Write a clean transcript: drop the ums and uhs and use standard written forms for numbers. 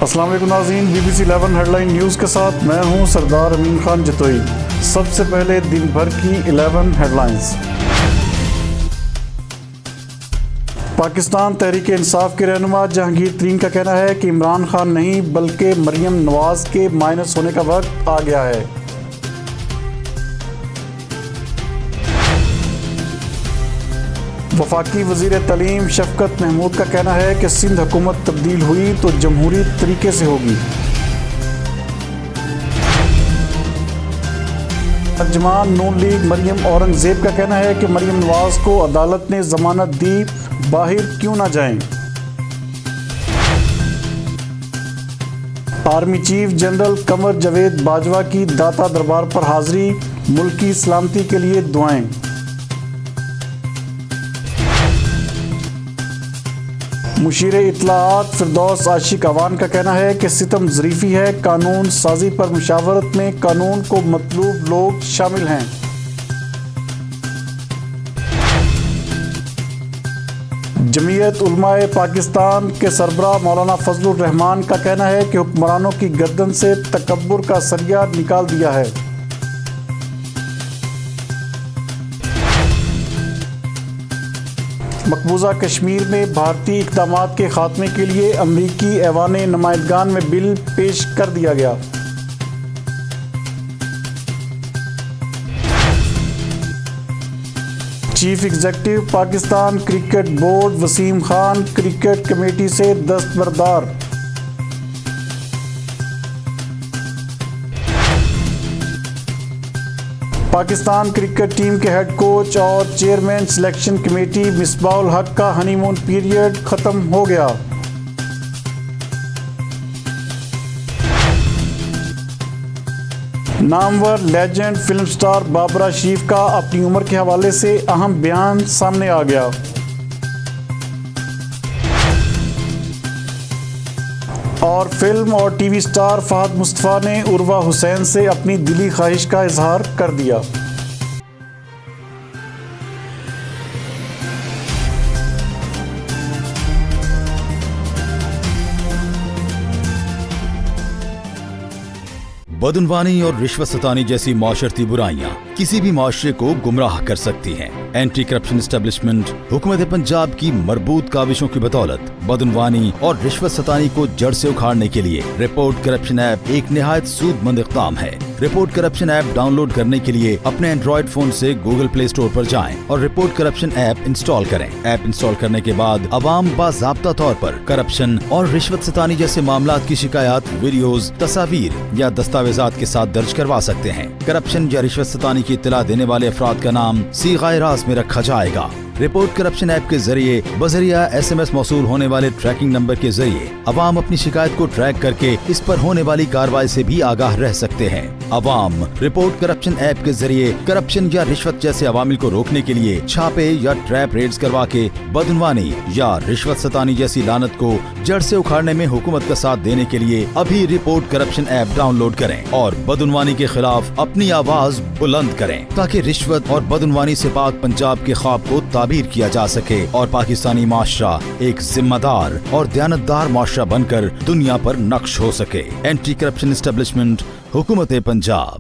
السلام علیکم ناظرین، BBC 11 ہیڈ لائن نیوز کے ساتھ میں ہوں سردار امین خان جتوئی۔ سب سے پہلے دن بھر کی 11 ہیڈ لائنز۔ پاکستان تحریک انصاف کے رہنما جہانگیر ترین کا کہنا ہے کہ عمران خان نہیں بلکہ مریم نواز کے مائنس ہونے کا وقت آ گیا ہے۔ وفاقی وزیر تعلیم شفقت محمود کا کہنا ہے کہ سندھ حکومت تبدیل ہوئی تو جمہوری طریقے سے ہوگی۔ ترجمان نون لیگ مریم اورنگزیب کا کہنا ہے کہ مریم نواز کو عدالت نے ضمانت دی، باہر کیوں نہ جائیں۔ Army chief general Qamar Javed Bajwa کی داتا دربار پر حاضری، ملکی سلامتی کے لیے دعائیں۔ مشیر اطلاعات فردوس عاشق اوان کا کہنا ہے کہ ستم ظریفی ہے، قانون سازی پر مشاورت میں قانون کو مطلوب لوگ شامل ہیں۔ جمعیت علماء پاکستان کے سربراہ مولانا فضل الرحمان کا کہنا ہے کہ حکمرانوں کی گردن سے تکبر کا سریہ نکال دیا ہے۔ مقبوضہ کشمیر میں بھارتی اقدامات کے خاتمے کے لیے امریکی ایوان نمائندگان میں بل پیش کر دیا گیا۔ Chief executive Pakistan cricket board Wasim Khan cricket committee سے دستبردار۔ پاکستان کرکٹ ٹیم کے ہیڈ کوچ اور chairman selection committee Misbah ul-Haq کا ہنی مون پیریڈ ختم ہو گیا۔ نامور legend film star Babra Sharif کا اپنی عمر کے حوالے سے اہم بیان سامنے آ گیا۔ اور فلم اور ٹی وی سٹار فہد مصطفیٰ نے عروہ حسین سے اپنی دلی خواہش کا اظہار کر دیا۔ بدعنوانی اور رشوت ستانی جیسی معاشرتی برائیاں کسی بھی معاشرے کو گمراہ کر سکتی ہیں۔ اینٹی کرپشن اسٹیبلشمنٹ حکومت پنجاب کی مربوط کاوشوں کی بدولت بدعنوانی اور رشوت ستانی کو جڑ سے اکھاڑنے کے لیے رپورٹ کرپشن ایپ ایک نہایت سود مند اقدام ہے۔ Report corruption app download کرنے کے لیے اپنے اینڈرائیڈ فون سے گوگل پلے اسٹور پر جائیں اور رپورٹ کرپشن ایپ انسٹال کریں۔ ایپ انسٹال کرنے کے بعد عوام باضابطہ طور پر کرپشن اور رشوت ستانی جیسے معاملات کی شکایات ویڈیوز، تصاویر یا دستاویزات کے ساتھ درج کروا سکتے ہیں۔ کرپشن یا رشوت ستانی کی اطلاع دینے والے افراد کا نام صیغہ راز میں رکھا جائے گا۔ رپورٹ کرپشن ایپ کے ذریعے بذریعہ SMS موصول ہونے والے ٹریکنگ نمبر کے ذریعے عوام اپنی شکایت کو ٹریک کر کے اس پر ہونے والی کارروائی سے بھی آگاہ رہ سکتے ہیں۔ عوام رپورٹ کرپشن ایپ کے ذریعے کرپشن یا رشوت جیسے عوامل کو روکنے کے لیے چھاپے یا ٹریپ ریڈز کروا کے بدعنوانی یا رشوت ستانی جیسی لعنت کو جڑ سے اکھاڑنے میں حکومت کا ساتھ دینے کے لیے ابھی report corruption app download کریں اور بدعنوانی کے خلاف اپنی آواز بلند کریں تاکہ رشوت اور بدعنوانی سے پاک پنجاب کے خواب کو تعبیر کیا جا سکے اور پاکستانی معاشرہ ایک ذمہ دار اور دیانتدار معاشرہ بن کر دنیا پر نقش ہو سکے۔ اینٹی کرپشن اسٹیبلشمنٹ حکومت پنجاب۔